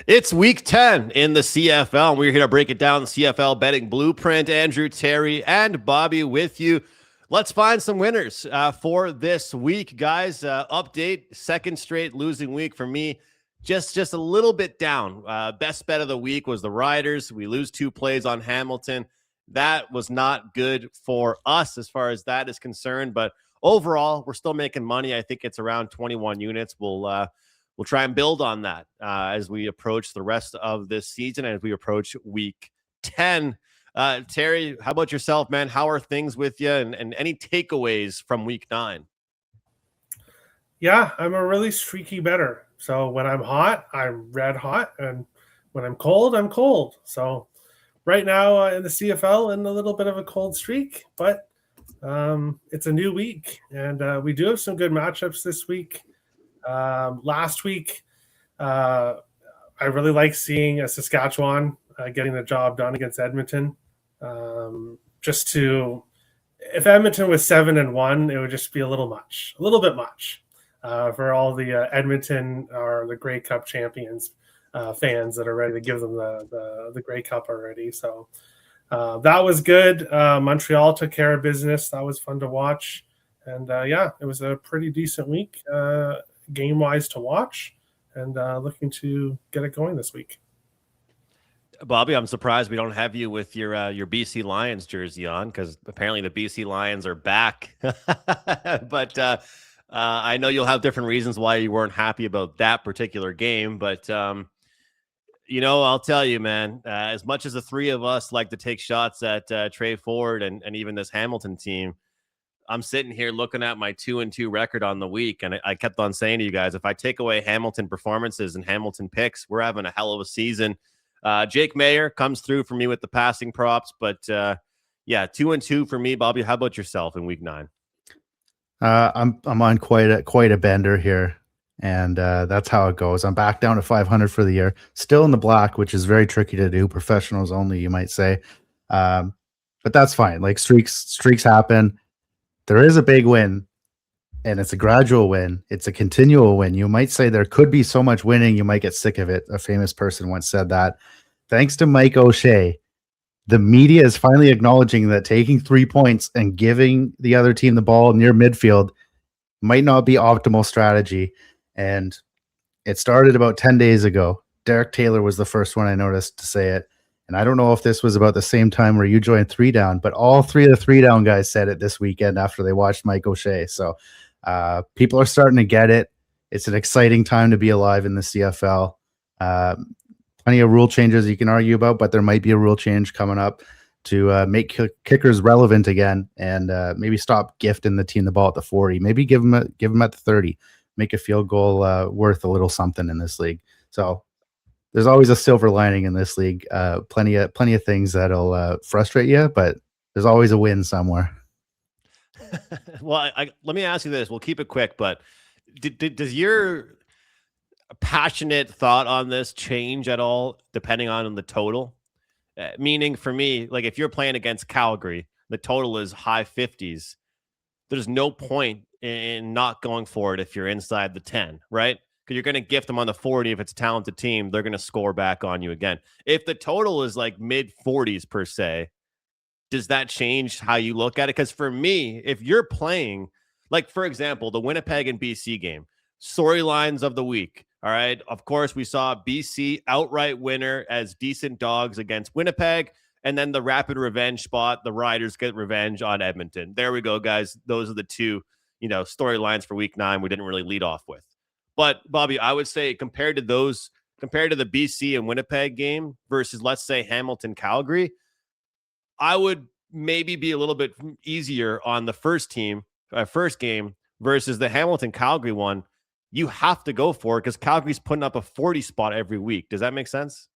It's week 10 in the CFL, and we're here to break it down. The CFL betting blueprint. Andrew, Terry, and Bobby with you. Let's find some winners for this week, guys. Update, second straight losing week for me. Just a little bit down. Best bet of the week was the Riders. We lose 2 plays on Hamilton. That was not good for us as far as that is concerned. But overall, we're still making money. I think it's around 21 units. We'll try and build on that as we approach the rest of this season and as we approach week 10. Terry, how about yourself, man? How are things with you and any takeaways from week 9? Yeah, I'm a really streaky bettor. So when I'm hot, I'm red hot. And when I'm cold, I'm cold. So right now in the CFL, in a little bit of a cold streak, but it's a new week. And we do have some good matchups this week. Last week, I really like seeing Saskatchewan getting the job done against Edmonton. If Edmonton was 7-1, it would just be a little bit much for all the Edmonton or the Grey Cup champions fans that are ready to give them the Grey Cup already. So that was good. Montreal took care of business. That was fun to watch. And it was a pretty decent week. Game-wise to watch, and looking to get it going this week. Bobby, I'm surprised we don't have you with your BC Lions jersey on, because apparently the BC Lions are back. But I know you'll have different reasons why you weren't happy about that particular game. But, I'll tell you, man, as much as the three of us like to take shots at Trey Ford and even this Hamilton team, I'm sitting here looking at my 2-2 record on the week, and I kept on saying to you guys, if I take away Hamilton performances and Hamilton picks, we're having a hell of a season. Jake Mayer comes through for me with the passing props, but 2-2 for me. Bobby, how about yourself in week 9? I'm on quite a bender here, and that's how it goes. I'm back down to 500 for the year, still in the black, which is very tricky to do. Professionals only, you might say, but that's fine. Like streaks happen. There is a big win, and it's a gradual win. It's a continual win. You might say there could be so much winning, you might get sick of it. A famous person once said that. Thanks to Mike O'Shea, the media is finally acknowledging that taking 3 points and giving the other team the ball near midfield might not be optimal strategy. And it started about 10 days ago. Derek Taylor was the first one I noticed to say it. And I don't know if this was about the same time where you joined 3 Down, but all 3 of the 3 Down guys said it this weekend after they watched Mike O'Shea. So people are starting to get it. It's an exciting time to be alive in the CFL. Plenty of rule changes you can argue about, but there might be a rule change coming up to make kickers relevant again, and maybe stop gifting the team the ball at the 40. Maybe give them at the 30. Make a field goal worth a little something in this league. So there's always a silver lining in this league. Plenty of things that'll frustrate you, but there's always a win somewhere. Well, let me ask you this. We'll keep it quick, but does your passionate thought on this change at all depending on the total? Meaning for me, like if you're playing against Calgary, the total is high 50s. There's no point in not going for it if you're inside the 10, right? Because you're going to gift them on the 40. If it's a talented team, they're going to score back on you again. If the total is like mid 40s per se, does that change how you look at it? Because for me, if you're playing, like for example, the Winnipeg and BC game, storylines of the week. All right. Of course, we saw BC outright winner as decent dogs against Winnipeg. And then the rapid revenge spot, the Riders get revenge on Edmonton. There we go, guys. Those are the two, storylines for week 9 we didn't really lead off with. But Bobby, I would say compared to the BC and Winnipeg game versus, let's say, Hamilton, Calgary, I would maybe be a little bit easier on the first game versus the Hamilton, Calgary one. You have to go for it because Calgary's putting up a 40 spot every week. Does that make sense?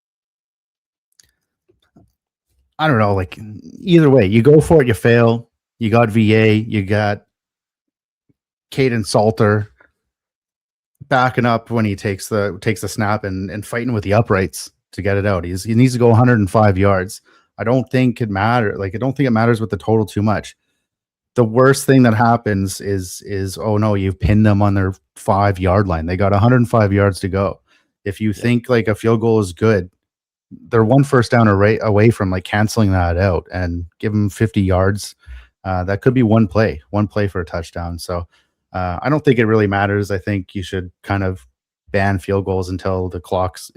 I don't know. Like either way, you go for it, you fail. You got VA, you got Caden Salter backing up when he takes the snap and fighting with the uprights to get it out. He needs to go 105 yards. I don't think it matters. Like I don't think it matters with the total too much. The worst thing that happens is oh no, you've pinned them on their 5-yard line. They got 105 yards to go. If you think like a field goal is good, they're one first down away from like canceling that out and give them 50 yards. That could be one play for a touchdown. So I don't think it really matters. I think you should kind of ban field goals until the clock's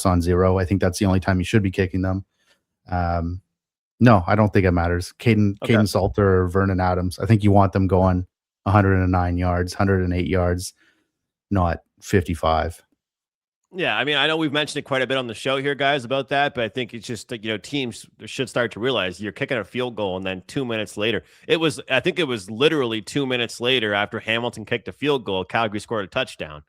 on 0. I think that's the only time you should be kicking them. No, I don't think it matters. Caden Salter or Vernon Adams, I think you want them going 109 yards, 108 yards, not 55. Yeah, I mean, I know we've mentioned it quite a bit on the show here, guys, about that, but I think it's just, teams should start to realize you're kicking a field goal, and then 2 minutes later, I think it was literally 2 minutes later after Hamilton kicked a field goal, Calgary scored a touchdown.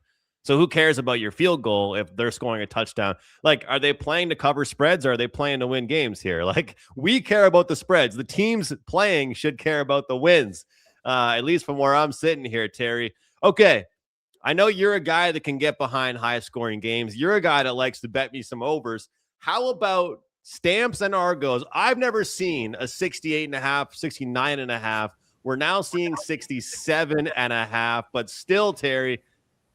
So who cares about your field goal if they're scoring a touchdown? Like, are they playing to cover spreads, or are they playing to win games here? Like, we care about the spreads. The teams playing should care about the wins, at least from where I'm sitting here, Terry. Okay. I know you're a guy that can get behind high-scoring games. You're a guy that likes to bet me some overs. How about Stamps and Argos? I've never seen a 68.5, 69.5. We're now seeing 67.5, but still, Terry,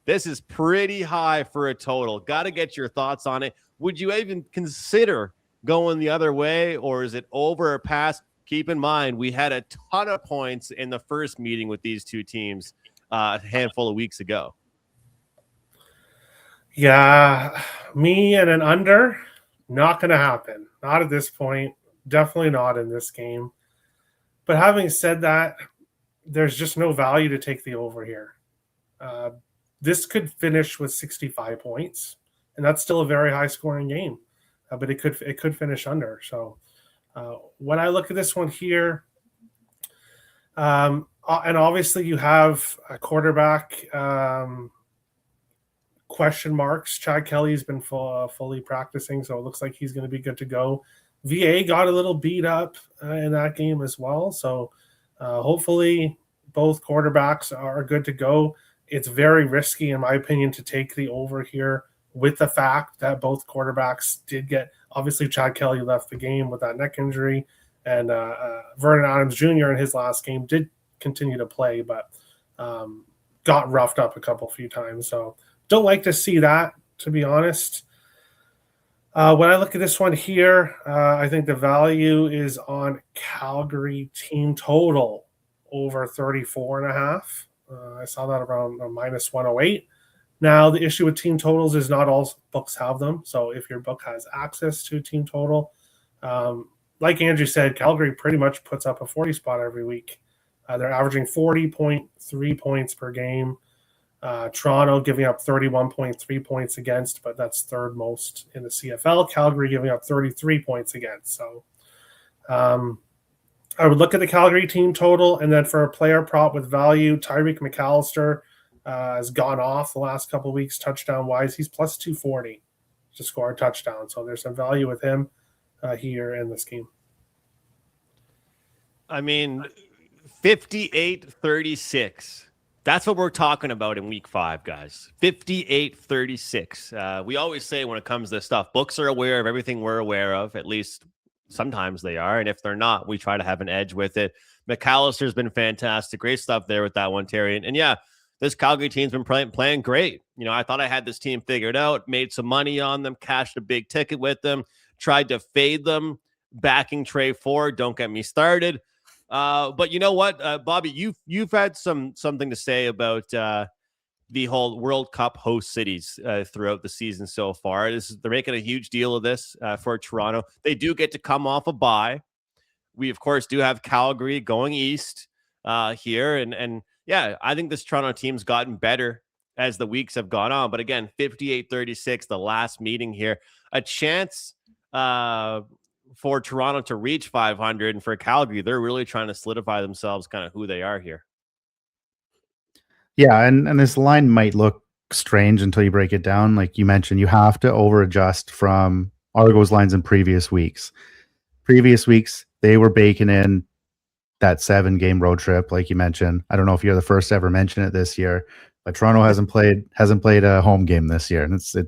this is pretty high for a total. Got to get your thoughts on it. Would you even consider going the other way, or is it over or past? Keep in mind, we had a ton of points in the first meeting with these two teams a handful of weeks ago. Yeah, me and an under, not going to happen. Not at this point. Definitely not in this game. But having said that, there's just no value to take the over here. This could finish with 65 points, and that's still a very high-scoring game. But it could finish under. So when I look at this one here, and obviously you have a quarterback question marks. Chad Kelly's been fully practicing, so it looks like he's going to be good to go. VA got a little beat up in that game as well, so hopefully both quarterbacks are good to go. It's very risky, in my opinion, to take the over here with the fact that both quarterbacks did get – obviously Chad Kelly left the game with that neck injury, and Vernon Adams Jr. in his last game did continue to play, but got roughed up a few times, so – don't like to see that, to be honest. When I look at this one here, I think the value is on Calgary team total over 34.5. I saw that around minus 108. Now, the issue with team totals is not all books have them. So if your book has access to team total, like Andrew said, Calgary pretty much puts up a 40 spot every week. They're averaging 40.3 points per game. Toronto giving up 31.3 points against, but that's third most in the CFL. Calgary giving up 33 points against. So I would look at the Calgary team total, and then for a player prop with value, Tyreek McAllister has gone off the last couple of weeks touchdown-wise. He's plus 240 to score a touchdown. So there's some value with him here in this game. I mean, 58-36. That's what we're talking about in week 5, guys. 58-36. We always say when it comes to this stuff, books are aware of everything we're aware of. At least sometimes they are. And if they're not, we try to have an edge with it. McAllister's been fantastic. Great stuff there with that one, Terry. And yeah, this Calgary team's been playing great. I thought I had this team figured out, made some money on them, cashed a big ticket with them, tried to fade them, backing Trey Ford. Don't get me started. But you know what, Bobby, you've had something to say about the whole World Cup host cities throughout the season so far. They're making a huge deal of this for Toronto. They do get to come off a bye. We, of course, do have Calgary going east here. And yeah, I think this Toronto team's gotten better as the weeks have gone on. But again, 58-36, the last meeting here. A chance for Toronto to reach 500, and for Calgary, they're really trying to solidify themselves kind of who they are here. Yeah, and this line might look strange until you break it down. Like you mentioned, you have to over adjust from Argos lines in previous weeks. Previous weeks, they were baking in that 7-game road trip, like you mentioned. I don't know if you're the first to ever mention it this year, but Toronto hasn't played a home game this year, and it's the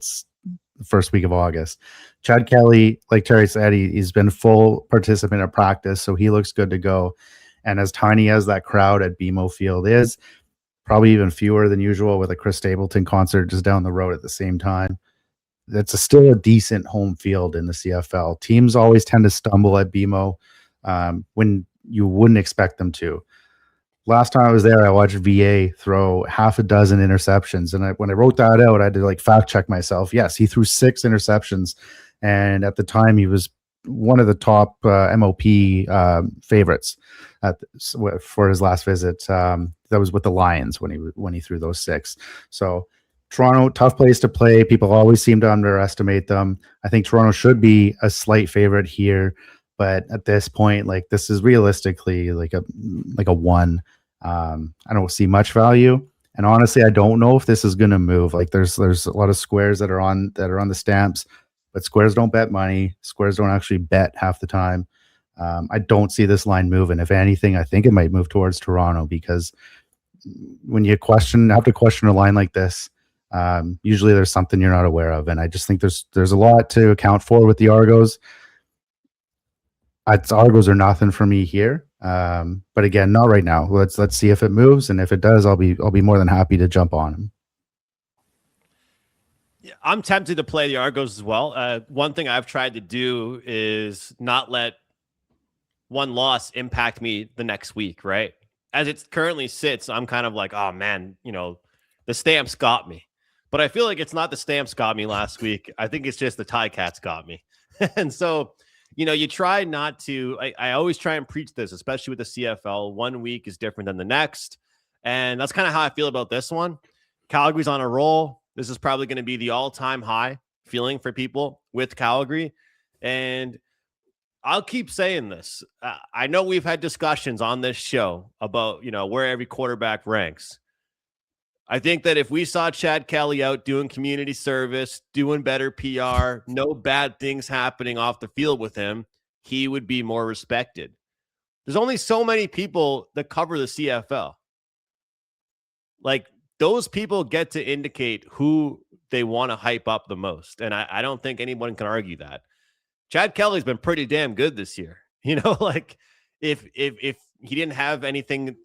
first week of August. Chad Kelly, like Terry said, he's been full participant at practice, so he looks good to go. And as tiny as that crowd at BMO Field is, probably even fewer than usual with a Chris Stapleton concert just down the road at the same time. that's still a decent home field in the CFL. Teams always tend to stumble at BMO when you wouldn't expect them to. Last time I was there, I watched VA throw half a dozen interceptions. And when I wrote that out, I had to like fact check myself. Yes, he threw 6 interceptions. And at the time, he was one of the top MOP favorites for his last visit. That was with the Lions when he threw those 6. So Toronto, tough place to play. People always seem to underestimate them. I think Toronto should be a slight favorite here. But at this point, like this is realistically like a 1. I don't see much value, and honestly, I don't know if this is going to move. Like there's a lot of squares that are on the stamps, but squares don't bet money. Squares don't actually bet half the time. I don't see this line moving. If anything, I think it might move towards Toronto because when you have to question a line like this, usually there's something you're not aware of, and I just think there's a lot to account for with the Argos. Argos are nothing for me here, but again, not right now. Let's see if it moves, and if it does, I'll be more than happy to jump on him. Yeah, I'm tempted to play the Argos as well. One thing I've tried to do is not let one loss impact me the next week. Right, as it currently sits, I'm kind of like, oh man, the Stamps got me, but I feel like it's not the Stamps got me last week. I think it's just the Ticats got me, and so. You try not to, I always try and preach this, especially with the CFL. 1 week is different than the next. And that's kind of how I feel about this one. Calgary's on a roll. This is probably going to be the all-time high feeling for people with Calgary. And I'll keep saying this. I know we've had discussions on this show about, where every quarterback ranks. I think that if we saw Chad Kelly out doing community service, doing better PR, no bad things happening off the field with him, he would be more respected. There's only so many people that cover the CFL. Like, those people get to indicate who they want to hype up the most. And I don't think anyone can argue that. Chad Kelly's been pretty damn good this year. Like if he didn't have anything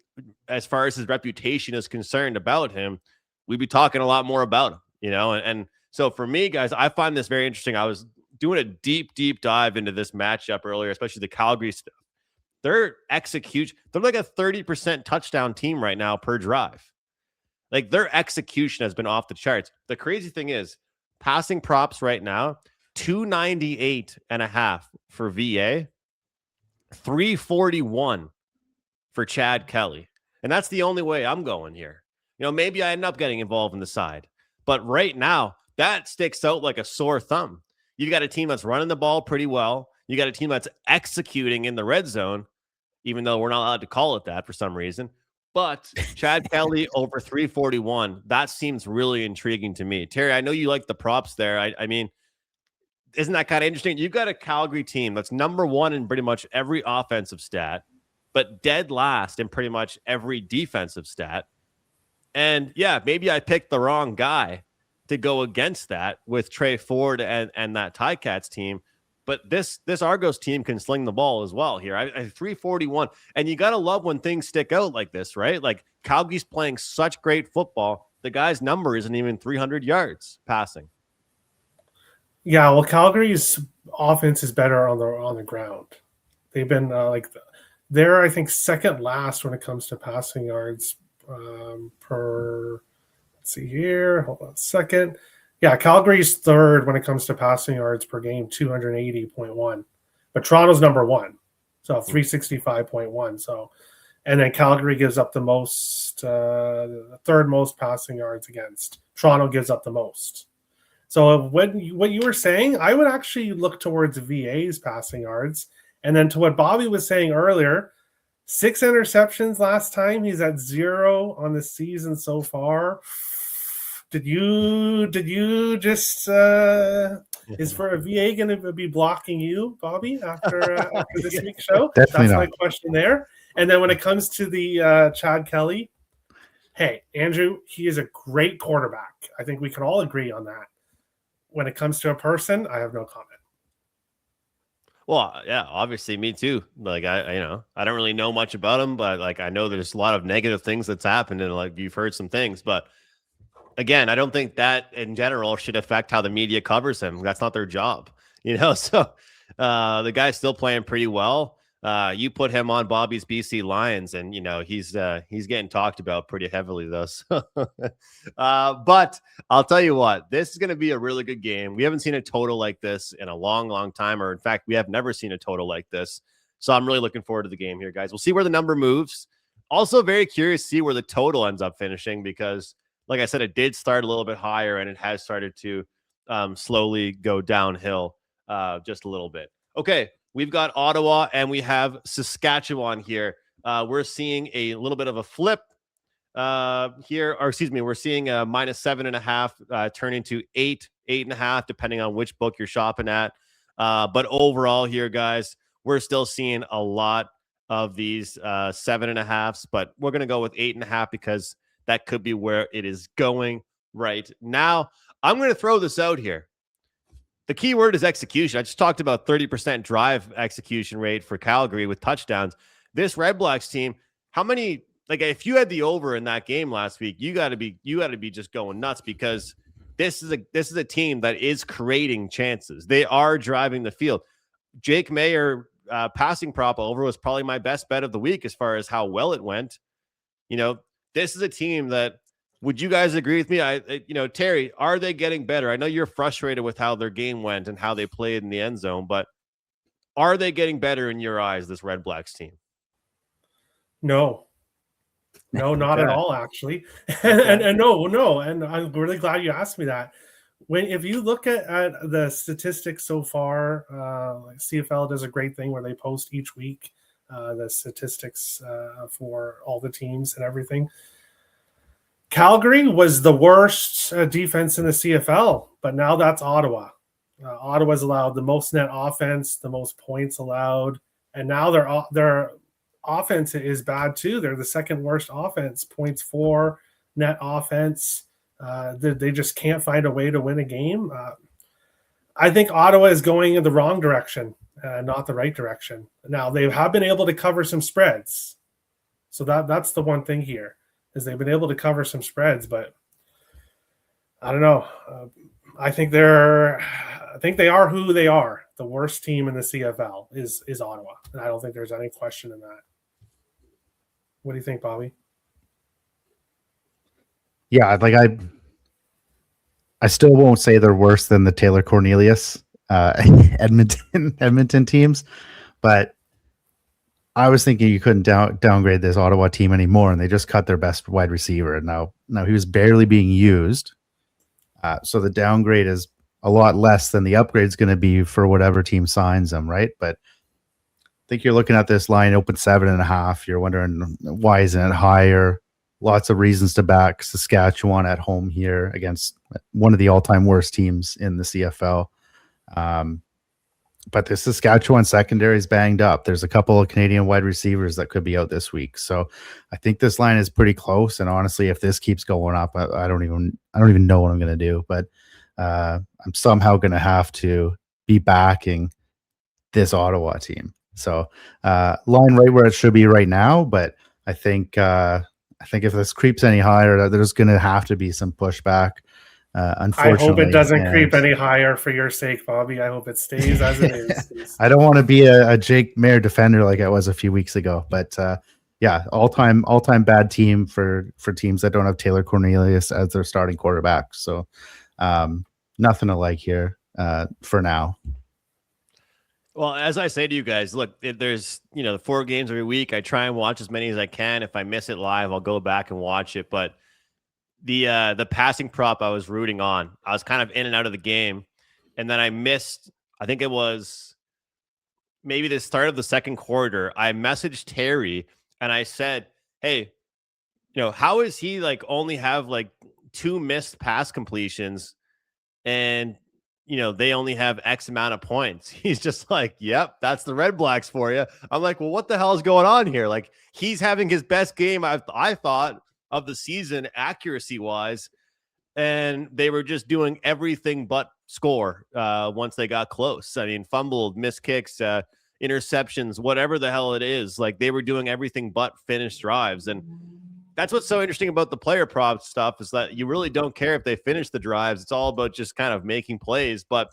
as far as his reputation is concerned about him, we'd be talking a lot more about him, and so for me, guys, I find this very interesting. I was doing a deep dive into this matchup earlier, especially the Calgary stuff. Their execution, they're like a 30% touchdown team right now per drive. Like their execution has been off the charts. The crazy thing is passing props right now, 298.5 for VA, 341 for Chad Kelly. And that's the only way I'm going here. Maybe I end up getting involved in the side. But right now, that sticks out like a sore thumb. You've got a team that's running the ball pretty well. You got a team that's executing in the red zone, even though we're not allowed to call it that for some reason. But Chad Kelly over 341, that seems really intriguing to me. Terry, I know you like the props there. I mean, isn't that kind of interesting? You've got a Calgary team that's number 1 in pretty much every offensive stat, but dead last in pretty much every defensive stat. And yeah, maybe I picked the wrong guy to go against that with Trey Ford and that Ticats team. But this Argos team can sling the ball as well here. I 341. And you got to love when things stick out like this, right? Like Calgary's playing such great football. The guy's number isn't even 300 yards passing. Yeah, well, Calgary's offense is better on the ground. They've been they're, I think, second last when it comes to passing yards per. Let's see here. Hold on a second. Yeah, Calgary's third when it comes to passing yards per game, 280.1. But Toronto's number 1, so 365.1. So, and then Calgary gives up the most, the third most passing yards against. Toronto gives up the most. So what you were saying, I would actually look towards VA's passing yards. And then to what Bobby was saying earlier, 6 interceptions last time. He's at 0 on the season so far. Did you just is for a VA going to be blocking you, Bobby, after this week's show? Definitely That's not. my question there. And then when it comes to the Chad Kelly, hey, Andrew, he is a great quarterback. I think we can all agree on that. When it comes to a person, I have no comment. Well, yeah, obviously me too. Like I don't really know much about him, but like I know there's a lot of negative things that's happened and like you've heard some things, but again, I don't think that in general should affect how the media covers him. That's not their job, So the guy's still playing pretty well. You put him on Bobby's BC Lions, and he's getting talked about pretty heavily, though. So, but I'll tell you what, this is going to be a really good game. We haven't seen a total like this in a long, long time, or in fact, we have never seen a total like this. So I'm really looking forward to the game here, guys. We'll see where the number moves. Also, very curious to see where the total ends up finishing because, like I said, it did start a little bit higher, and it has started to slowly go downhill just a little bit. Okay, we've got Ottawa and we have Saskatchewan here. We're seeing a little bit of a flip here, or excuse me, we're seeing a -7.5 turn into 8.5, depending on which book you're shopping at. But overall here, guys, we're still seeing a lot of these 7.5s, but we're going to go with 8.5 because that could be where it is going right now. I'm going to throw this out here. The key word is execution. I just talked about 30% drive execution rate for Calgary with touchdowns. This Red Blacks team, how many, like if you had the over in that game last week, you got to be just going nuts because this is a team that is creating chances. They are driving the field. Jake Mayer passing prop over was probably my best bet of the week as far as how well it went. This is a team that, would you guys agree with me? Terry, are they getting better? I know you're frustrated with how their game went and how they played in the end zone, but are they getting better in your eyes, this Red Blacks team? No, not at all, actually. And no. And I'm really glad you asked me that. If you look at the statistics so far, like CFL does a great thing where they post each week the statistics for all the teams and everything. Calgary was the worst defense in the CFL, but now that's Ottawa. Ottawa's allowed the most net offense, the most points allowed, and now their offense is bad too. They're the second worst offense, points for net offense. They just can't find a way to win a game. I think Ottawa is going in the wrong direction, not the right direction. Now, they have been able to cover some spreads. So that's the one thing here, is they've been able to cover some spreads, but I don't know. I think they are who they are. The worst team in the CFL is Ottawa. And I don't think there's any question in that. What do you think, Bobby? Yeah, like I still won't say they're worse than the Taylor Cornelius Edmonton teams, but I was thinking you couldn't downgrade this Ottawa team anymore, and they just cut their best wide receiver, and now he was barely being used. So the downgrade is a lot less than the upgrade is going to be for whatever team signs them, right? But I think you're looking at this line open 7.5. You're wondering why isn't it higher? Lots of reasons to back Saskatchewan at home here against one of the all-time worst teams in the CFL. But the Saskatchewan secondary is banged up. There's a couple of Canadian wide receivers that could be out this week. So I think this line is pretty close. And honestly, if this keeps going up, I don't even know what I'm going to do. But I'm somehow going to have to be backing this Ottawa team. So line right where it should be right now. But I think if this creeps any higher, there's going to have to be some pushback. Unfortunately, I hope it doesn't creep any higher for your sake, Bobby. I hope it stays as it is. I don't want to be a Jake Mayer defender like I was a few weeks ago, but yeah, all-time bad team for teams that don't have Taylor Cornelius as their starting quarterback. So nothing to like here for now. Well, as I say to you guys, look, there's 4 games every week. I try and watch as many as I can. If I miss it live, I'll go back and watch it. But the passing prop I was rooting on, I was kind of in and out of the game, and then I missed. I think it was maybe the start of the second quarter. I messaged Terry and I said, "Hey, how is he only have 2 missed pass completions, and they only have X amount of points?" He's just like, "Yep, that's the Red Blacks for you." I'm like, "Well, what the hell is going on here?" He's having his best game I thought of the season accuracy wise, and they were just doing everything but score once they got close. I mean, fumbled, missed kicks, interceptions, whatever the hell it is. They were doing everything but finish drives. And that's what's so interesting about the player prop stuff is that you really don't care if they finish the drives. It's all about just kind of making plays. But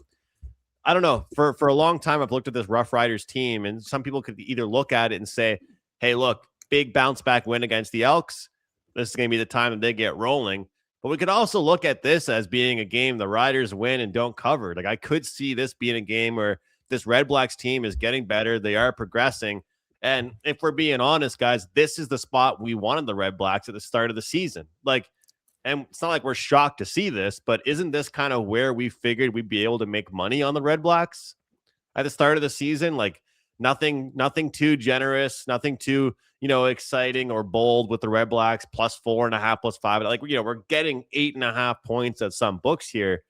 I don't know. For a long time, I've looked at this Rough Riders team, and some people could either look at it and say, hey, look, big bounce back win against the Elks. This is going to be the time that they get rolling. But we could also look at this as being a game the Riders win and don't cover. Like, I could see this being a game where this Red Blacks team is getting better. They are progressing. And if we're being honest, guys, this is the spot we wanted the Red Blacks at the start of the season. Like, and it's not like we're shocked to see this, but isn't this kind of where we figured we'd be able to make money on the Red Blacks at the start of the season? Like, nothing too generous, nothing too, exciting or bold with the Red Blacks, +4.5, +5. Like, we're getting 8.5 points at some books here.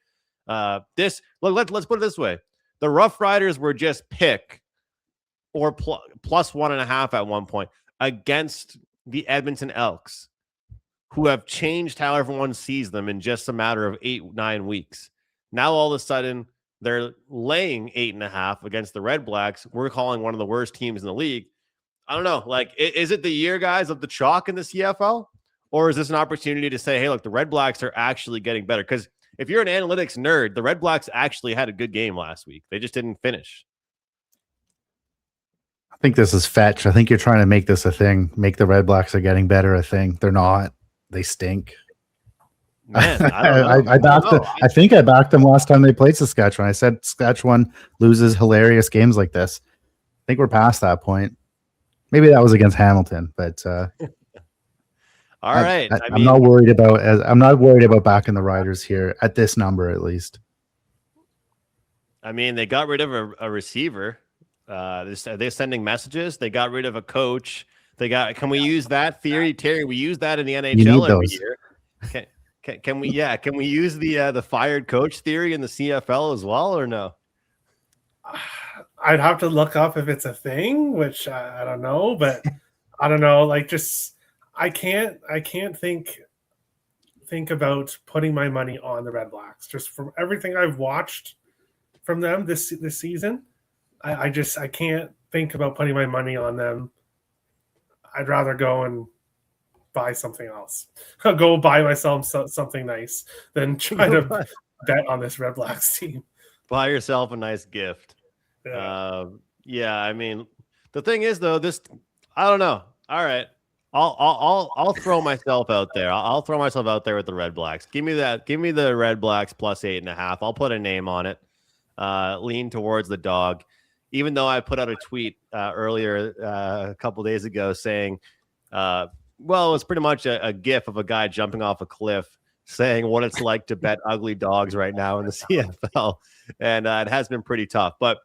Let's put it this way. The Rough Riders were just pick or +1.5 at one point against the Edmonton Elks, who have changed how everyone sees them in just a matter of 8-9 weeks. Now, all of a sudden, they're laying 8.5 against the Red Blacks. We're calling one of the worst teams in the league. I don't know. Like, is it the year, guys, of the chalk in the CFL? Or is this an opportunity to say, hey, look, the Red Blacks are actually getting better? Because if you're an analytics nerd, the Red Blacks actually had a good game last week. They just didn't finish. I think this is fetch. I think you're trying to make this a thing. Make the Red Blacks are getting better a thing. They're not. They stink. Man, I don't know. I think I backed them last time they played Saskatchewan. I said Saskatchewan loses hilarious games like this. I think we're past that point. Maybe that was against Hamilton, but all right. I'm not worried about backing the Riders here at this number, at least. I mean, they got rid of a receiver. They're sending messages. They got rid of a coach. Can we use that theory, Terry? We use that in the NHL every year. Can we? Yeah. Can we use the fired coach theory in the CFL as well, or no? I'd have to look up if it's a thing, which I don't know, but I don't know. Like, just I can't think about putting my money on the Red Blacks. Just from everything I've watched from them this season, I can't think about putting my money on them. I'd rather go and buy something else. I'll go buy myself something nice than try to bet on this Red Blacks team. Buy yourself a nice gift. Yeah. I mean, the thing is, though, I don't know. All right, I'll throw myself out there. I'll throw myself out there with the Red Blacks. Give me that. Give me the Red Blacks +8.5. I'll put a name on it. Lean towards the dog. Even though I put out a tweet earlier a couple days ago saying, well, it's pretty much a gif of a guy jumping off a cliff saying what it's like to bet ugly dogs right now in the CFL. And it has been pretty tough. But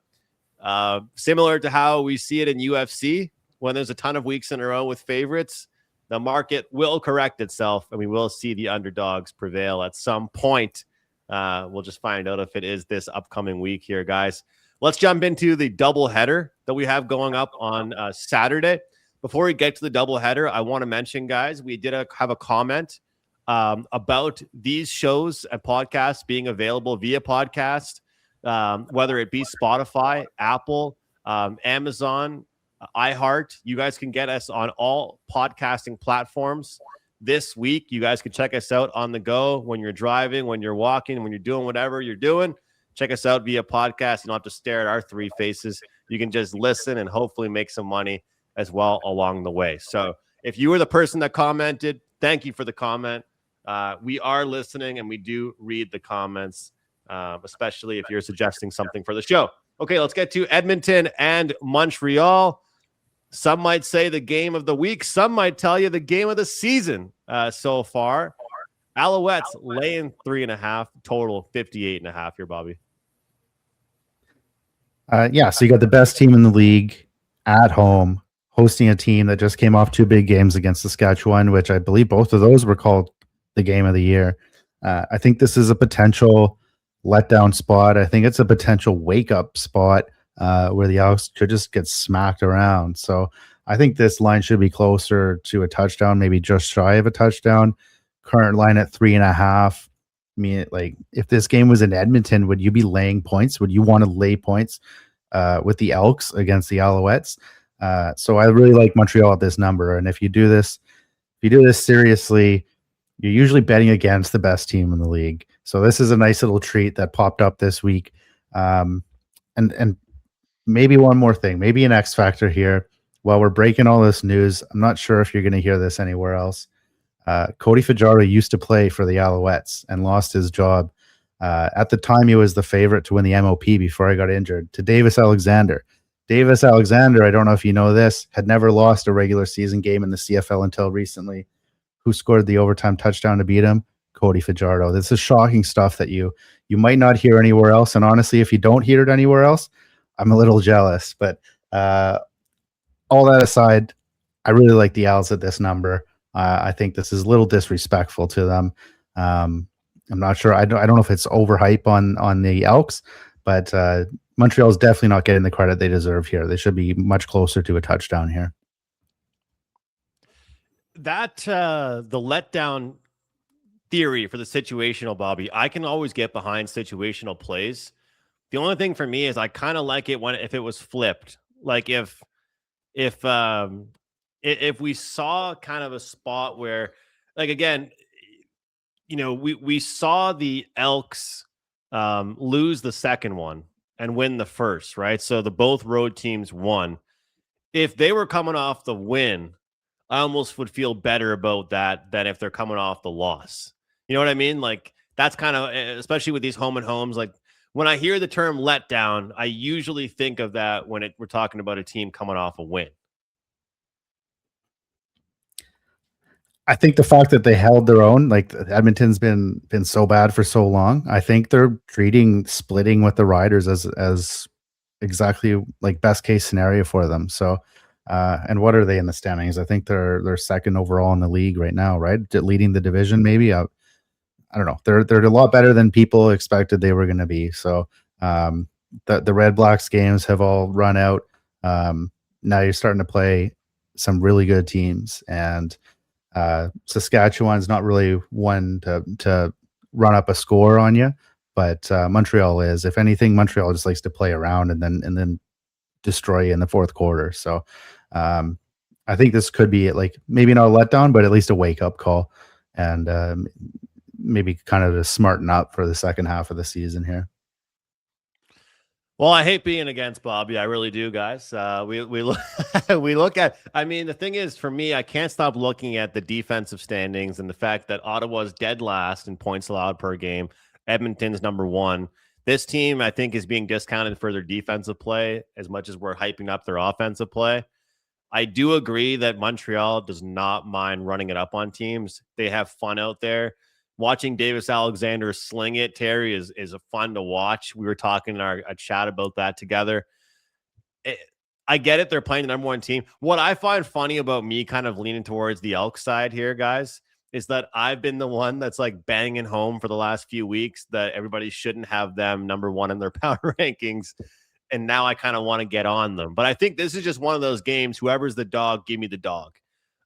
similar to how we see it in UFC, when there's a ton of weeks in a row with favorites, the market will correct itself and we will see the underdogs prevail at some point. We'll just find out if it is this upcoming week here, guys. Let's jump into the doubleheader that we have going up on Saturday. Before we get to the doubleheader, I want to mention, guys, we did have a comment about these shows and podcasts being available via podcast, whether it be Spotify, Apple, Amazon, iHeart. You guys can get us on all podcasting platforms this week. You guys can check us out on the go when you're driving, when you're walking, when you're doing whatever you're doing. Check us out via podcast. You don't have to stare at our three faces. You can just listen and hopefully make some money as well along the way. So if you were the person that commented, thank you for the comment. We are listening and we do read the comments, especially if you're suggesting something for the show. Okay, let's get to Edmonton and Montreal. Some might say the game of the week. Some might tell you the game of the season so far. Alouettes laying 3.5, total 58.5 here, Bobby. So you got the best team in the league at home, hosting a team that just came off 2 big games against Saskatchewan, which I believe both of those were called the game of the year. I think this is a potential letdown spot. I think it's a potential wake-up spot where the Elks could just get smacked around. So I think this line should be closer to a touchdown, maybe just shy of a touchdown. Current line at 3.5. I mean, like, if this game was in Edmonton, would you be laying points? Would you want to lay points with the Elks against the Alouettes? So I really like Montreal at this number. And if you do this, you do this seriously, you're usually betting against the best team in the league. So this is a nice little treat that popped up this week. And maybe one more thing, maybe an X factor here. While we're breaking all this news, I'm not sure if you're going to hear this anywhere else. Cody Fajardo used to play for the Alouettes and lost his job. At the time, he was the favorite to win the MOP before he got injured, to Davis Alexander. Davis Alexander, I don't know if you know this, had never lost a regular season game in the CFL until recently. Who scored the overtime touchdown to beat him? Cody Fajardo. This is shocking stuff that you might not hear anywhere else. And honestly, if you don't hear it anywhere else, I'm a little jealous. But all that aside, I really like the Owls at this number. I think this is a little disrespectful to them. I'm not sure. I don't know if it's overhype on the Elks, but Montreal is definitely not getting the credit they deserve here. They should be much closer to a touchdown here. That the letdown theory for the situational, Bobby, I can always get behind situational plays. The only thing for me is I kind of like it if it was flipped. Like if we saw kind of a spot where, like, again, we saw the Elks lose the second one and win the first, right? So both road teams won. If they were coming off the win, I almost would feel better about that than if they're coming off the loss. You know what I mean? Like, that's kind of, especially with these home and homes, like when I hear the term letdown, I usually think of that when we're talking about a team coming off a win. I think the fact that they held their own, like Edmonton's been so bad for so long, I think they're treating splitting with the Riders as exactly like best case scenario for them. So, and what are they in the standings? I think they're second overall in the league right now, right? Leading the division, maybe. I don't know. They're a lot better than people expected they were going to be. So, the Red Blacks games have all run out. Now you're starting to play some really good teams, and Saskatchewan's not really one to run up a score on you, but Montreal is. If anything, Montreal just likes to play around and then destroy you in the fourth quarter. So I think this could be like maybe not a letdown, but at least a wake up call, and maybe kind of to smarten up for the second half of the season here. Well, I hate being against Bobby. I really do, guys. We look at. I mean, the thing is, for me, I can't stop looking at the defensive standings and the fact that Ottawa's dead last in points allowed per game. Edmonton's number one. This team, I think, is being discounted for their defensive play as much as we're hyping up their offensive play. I do agree that Montreal does not mind running it up on teams. They have fun out there. Watching Davis Alexander sling it, Terry, is a fun to watch. We were talking in our chat about that together. I get it. They're playing the number one team. What I find funny about me kind of leaning towards the Elk side here, guys, is that I've been the one that's like banging home for the last few weeks that everybody shouldn't have them number one in their power rankings. And now I kind of want to get on them. But I think this is just one of those games. Whoever's the dog, give me the dog.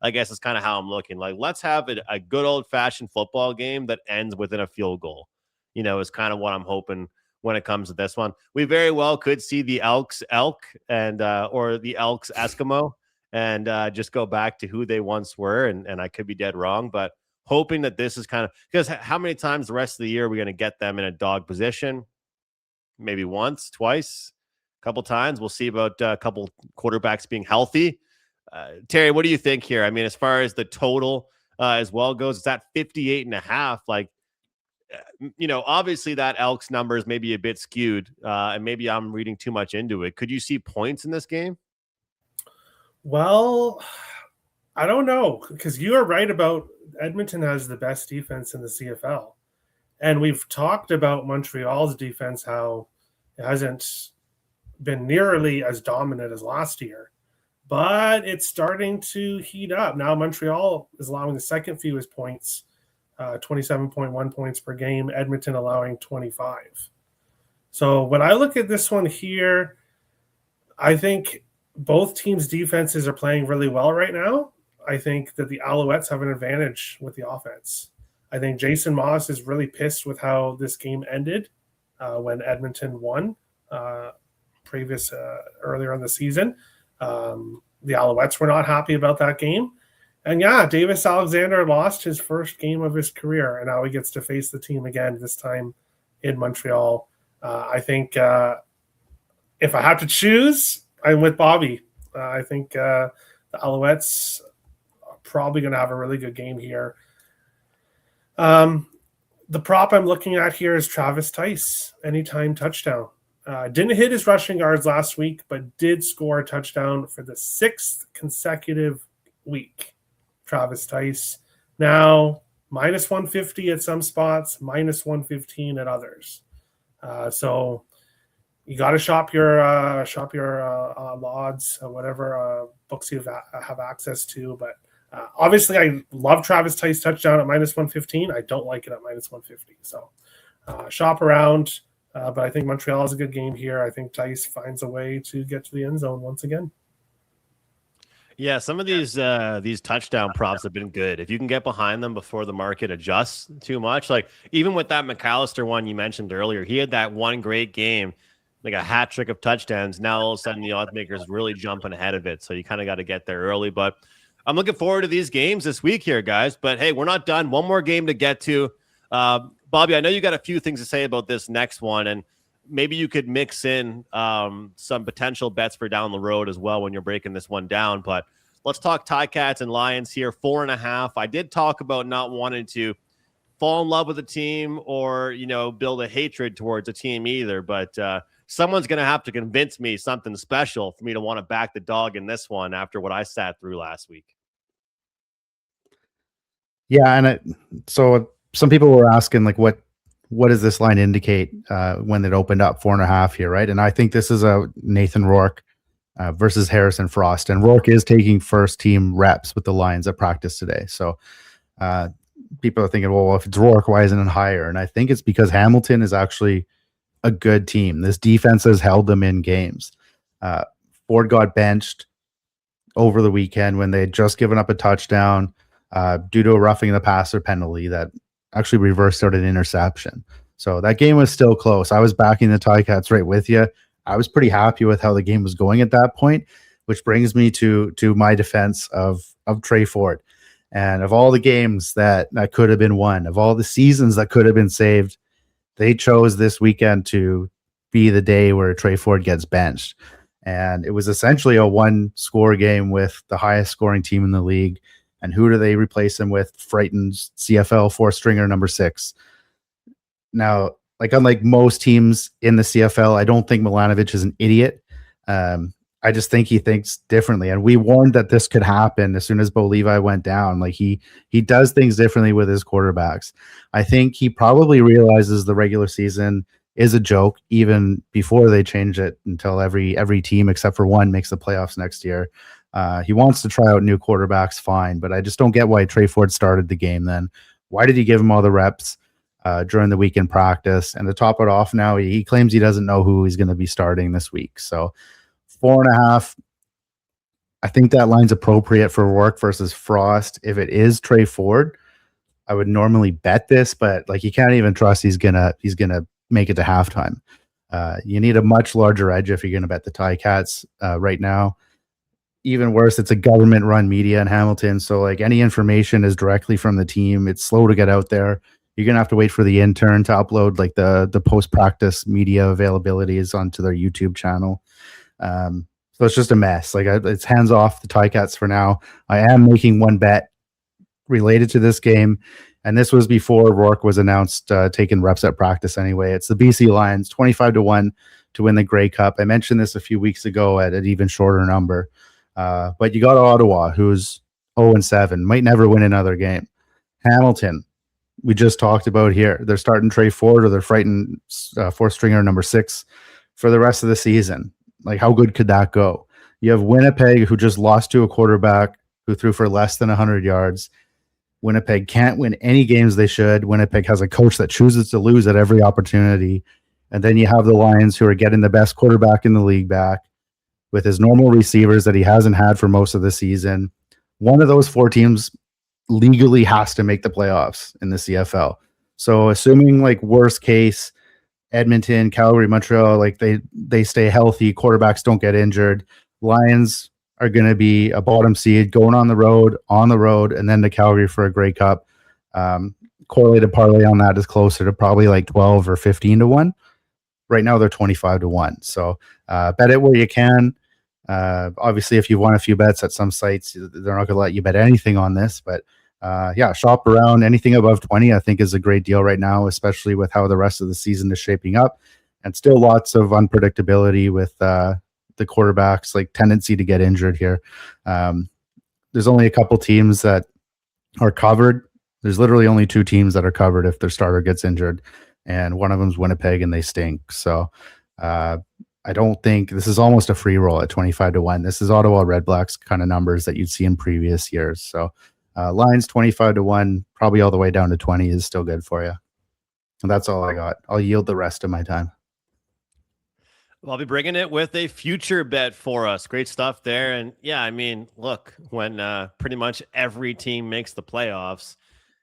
I guess it's kind of how I'm looking. Like, let's have a good old-fashioned football game that ends within a field goal, is kind of what I'm hoping when it comes to this one. We very well could see the Elks elk and or the Elks Eskimo and just go back to who they once were, and I could be dead wrong, but hoping that this is kind of – because how many times the rest of the year are we going to get them in a dog position? Maybe once, twice, a couple times. We'll see about a couple quarterbacks being healthy. Terry, what do you think here? I mean, as far as the total as well goes, it's at 58.5. Like, obviously that Elks number is maybe a bit skewed, and maybe I'm reading too much into it. Could you see points in this game? Well, I don't know, because you are right about Edmonton has the best defense in the CFL. And we've talked about Montreal's defense, how it hasn't been nearly as dominant as last year. But it's starting to heat up. Now Montreal is allowing the second fewest points, 27.1 points per game. Edmonton allowing 25. So when I look at this one here, I think both teams' defenses are playing really well right now. I think that the Alouettes have an advantage with the offense. I think Jason Moss is really pissed with how this game ended when Edmonton won earlier in the season. The Alouettes were not happy about that game. And yeah, Davis Alexander lost his first game of his career, and now he gets to face the team again, this time in Montreal. I think if I have to choose, I'm with Bobby. I think the Alouettes are probably going to have a really good game here. The prop I'm looking at here is Travis Tice, anytime touchdown. Didn't hit his rushing yards last week, but did score a touchdown for the 6th consecutive week. Travis Tice. Now, minus 150 at some spots, minus 115 at others. So you got to shop your odds, whatever books you have access to. But obviously, I love Travis Tice touchdown at minus 115. I don't like it at minus 150. So shop around. But I think Montreal is a good game here. I think Tice finds a way to get to the end zone once again. Yeah, some of these touchdown props have been good. If you can get behind them before the market adjusts too much, like even with that McAllister one you mentioned earlier, he had that one great game, like a hat trick of touchdowns. Now all of a sudden the odds makers really jumping ahead of it, so you kind of got to get there early. But I'm looking forward to these games this week here, guys. But hey, we're not done. One more game to get to. Bobby, I know you got a few things to say about this next one, and maybe you could mix in some potential bets for down the road as well when you're breaking this one down. But let's talk Ticats and Lions here, 4.5. I did talk about not wanting to fall in love with a team or, build a hatred towards a team either. But someone's going to have to convince me something special for me to want to back the dog in this one after what I sat through last week. Yeah, and so some people were asking, like, what does this line indicate when it opened up 4.5 here, right? And I think this is a Nathan Rourke versus Harrison Frost, and Rourke is taking first team reps with the Lions at practice today. So people are thinking, well, if it's Rourke, why isn't it higher? And I think it's because Hamilton is actually a good team. This defense has held them in games. Ford got benched over the weekend when they had just given up a touchdown due to a roughing the passer penalty that actually reversed out an interception. So that game was still close. I was backing the Ticats right with you. I was pretty happy with how the game was going at that point, which brings me to my defense of Trey Ford. And of all the games that could have been won, of all the seasons that could have been saved, they chose this weekend to be the day where Trey Ford gets benched. And it was essentially a one-score game with the highest scoring team in the league. And who do they replace him with? Frightened CFL four-stringer number 6. Now, like, unlike most teams in the CFL, I don't think Milanovic is an idiot. I just think he thinks differently. And we warned that this could happen as soon as Bo Levi went down. Like, he does things differently with his quarterbacks. I think he probably realizes the regular season is a joke even before they change it until every team except for one makes the playoffs next year. He wants to try out new quarterbacks, fine, but I just don't get why Trey Ford started the game then. Why did he give him all the reps during the weekend practice? And to top it off now, he claims he doesn't know who he's going to be starting this week. So 4.5, I think that line's appropriate for Rourke versus Frost. If it is Trey Ford, I would normally bet this, but like, you can't even trust he's gonna make it to halftime. You need a much larger edge if you're going to bet the Ticats right now. Even worse, it's a government-run media in Hamilton, so like any information is directly from the team. It's slow to get out there. You're gonna have to wait for the intern to upload like the post-practice media availabilities onto their YouTube channel. So it's just a mess. Like, it's hands off the Ticats for now. I am making one bet related to this game, and this was before Rourke was announced taking reps at practice anyway. It's the BC Lions, 25-1 to win the Grey Cup. I mentioned this a few weeks ago at an even shorter number. But you got Ottawa, who's 0-7, might never win another game. Hamilton, we just talked about here. They're starting Trey Ford, or they're frightened fourth-stringer number 6 for the rest of the season. Like, how good could that go? You have Winnipeg, who just lost to a quarterback who threw for less than 100 yards. Winnipeg can't win any games they should. Winnipeg has a coach that chooses to lose at every opportunity. And then you have the Lions, who are getting the best quarterback in the league back with his normal receivers that he hasn't had for most of the season. One of those 4 teams legally has to make the playoffs in the CFL. So assuming, like, worst case, Edmonton, Calgary, Montreal, like they stay healthy, quarterbacks don't get injured, Lions are going to be a bottom seed going on the road, and then to Calgary for a Grey Cup. Correlated parlay on that is closer to probably like 12 or 15 to 1. Right now they're 25 to 1. So bet it where you can. Obviously, if you won a few bets at some sites, they're not going to let you bet anything on this. But shop around. Anything above 20, I think, is a great deal right now, especially with how the rest of the season is shaping up. And still lots of unpredictability with the quarterbacks, like tendency to get injured here. There's only a couple teams that are covered. There's literally only 2 teams that are covered if their starter gets injured. And one of them is Winnipeg, and they stink. So I don't think this is almost a free roll at 25 to 1. This is Ottawa Red Blacks kind of numbers that you'd see in previous years. So lines 25 to 1, probably all the way down to 20 is still good for you. And that's all I got. I'll yield the rest of my time. I'll be bringing it with a future bet for us. Great stuff there. And yeah, I mean, look, when pretty much every team makes the playoffs,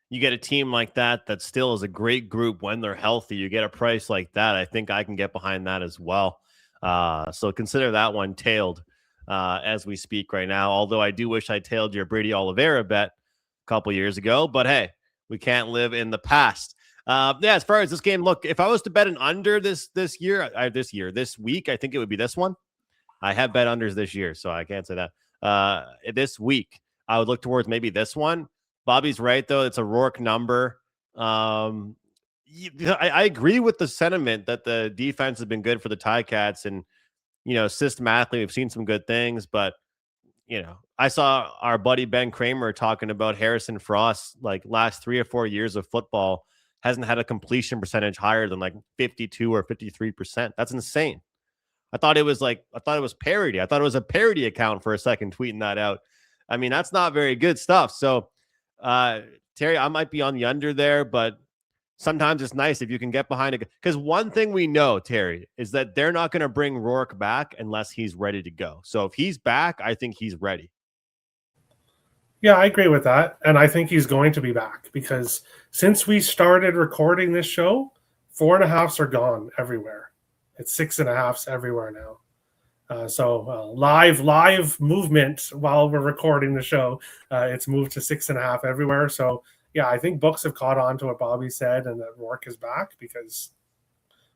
you get a team like that that still is a great group when they're healthy. You get a price like that. I think I can get behind that as well. So consider that one tailed as we speak right now. Although I do wish I tailed your Brady Oliveira bet a couple years ago. But hey, we can't live in the past. As far as this game, look, if I was to bet an under this week, I think it would be this one. I have bet unders this year, so I can't say that. This week, I would look towards maybe this one. Bobby's right, though. It's a Rourke number. I agree with the sentiment that the defense has been good for the Ticats, and systematically we've seen some good things. But I saw our buddy Ben Kramer talking about Harrison Frost, like last 3 or 4 years of football hasn't had a completion percentage higher than like 52 or 53%. That's insane. I thought it was parody. I thought it was a parody account for a second tweeting that out. I mean, that's not very good stuff. So, Terry, I might be on the under there, but sometimes it's nice if you can get behind it. Because one thing we know, Terry, is that they're not going to bring Rourke back unless he's ready to go. So if he's back, I think he's ready. Yeah, I agree with that. And I think he's going to be back because since we started recording this show, 4.5s are gone everywhere. It's 6.5s everywhere now. So live movement while we're recording the show. It's moved to 6.5 everywhere. So yeah, I think books have caught on to what Bobby said and that Rourke is back because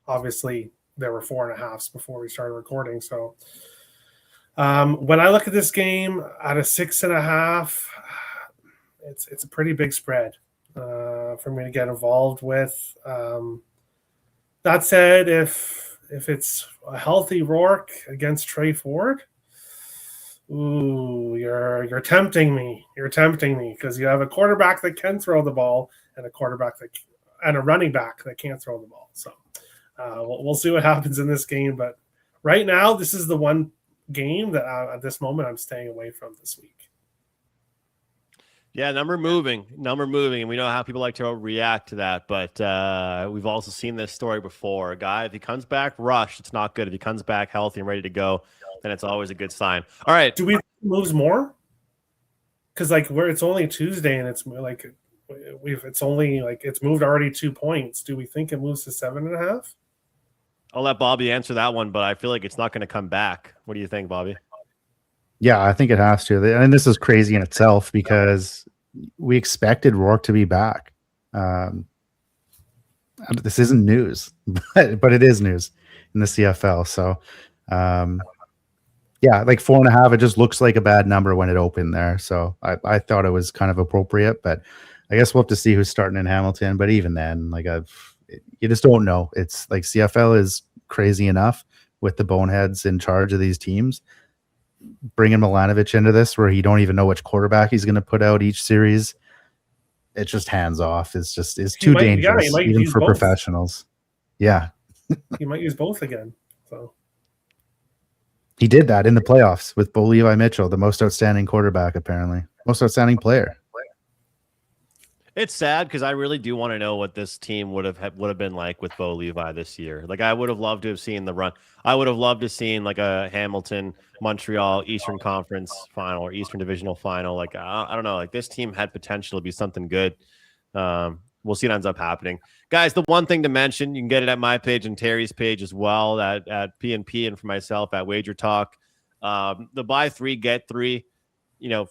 obviously there were 4.5s before we started recording. So when I look at this game at a 6.5, it's a pretty big spread for me to get involved with. That said, if it's a healthy Rourke against Trey Ford, you're tempting me. You're tempting me because you have a quarterback that can throw the ball and a running back that can't throw the ball. So we'll see what happens in this game. But right now, this is the one game that at this moment I'm staying away from this week. Yeah, number moving, and we know how people like to react to that. But we've also seen this story before. A guy, if he comes back rushed, it's not good. If he comes back healthy and ready to go, then it's always a good sign. All right, do we moves more? Because it's only Tuesday and it's like it's moved already 2 points. Do we think it moves to 7.5? I'll let Bobby answer that one, but I feel like it's not going to come back. What do you think, Bobby? Yeah, I think it has to. And this is crazy in itself because we expected Rourke to be back. This isn't news, but it is news in the CFL. So, like 4.5, it just looks like a bad number when it opened there. So I thought it was kind of appropriate, but I guess we'll have to see who's starting in Hamilton. But even then, you just don't know. It's like CFL is crazy enough with the boneheads in charge of these teams. Bringing Milanovic into this where you don't even know which quarterback he's going to put out each series. It's just hands off. It's too dangerous even for professionals. Yeah. He might use both again. So he did that in the playoffs with Bo Levi Mitchell, the most outstanding quarterback, apparently. Most outstanding player. It's sad because I really do want to know what this team would have been like with Bo Levi this year. Like I would have loved to have seen the run. I would have loved to have seen like a Hamilton, Montreal, Eastern Conference final or Eastern Divisional final. Like I don't know. Like this team had potential to be something good. We'll see what ends up happening, guys. The one thing to mention, you can get it at my page and Terry's page as well at PNP and for myself at Wagertalk. The buy 3, get 3.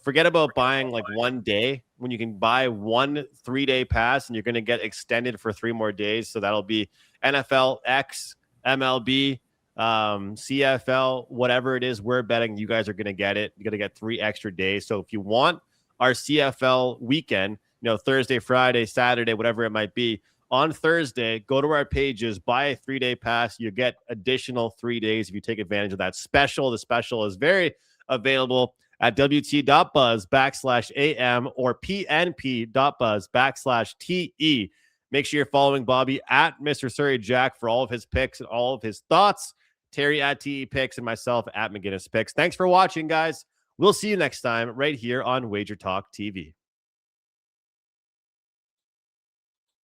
Forget about buying like one day when you can buy 1 3-day pass and you're going to get extended for 3 more days. So that'll be NFL, X, MLB, CFL, whatever it is we're betting, you guys are going to get it. You're going to get 3 extra days. So if you want our CFL weekend, Thursday, Friday, Saturday, whatever it might be, on Thursday, go to our pages, buy a 3-day pass. You get additional 3 days if you take advantage of that special. The special is very available at wt.buzz/AM or pnp.buzz/TE. Make sure you're following Bobby at Mr. Surrey Jack for all of his picks and all of his thoughts. Terry at TE Picks and myself at McInnis Picks. Thanks for watching, guys. We'll see you next time right here on Wagertalk TV.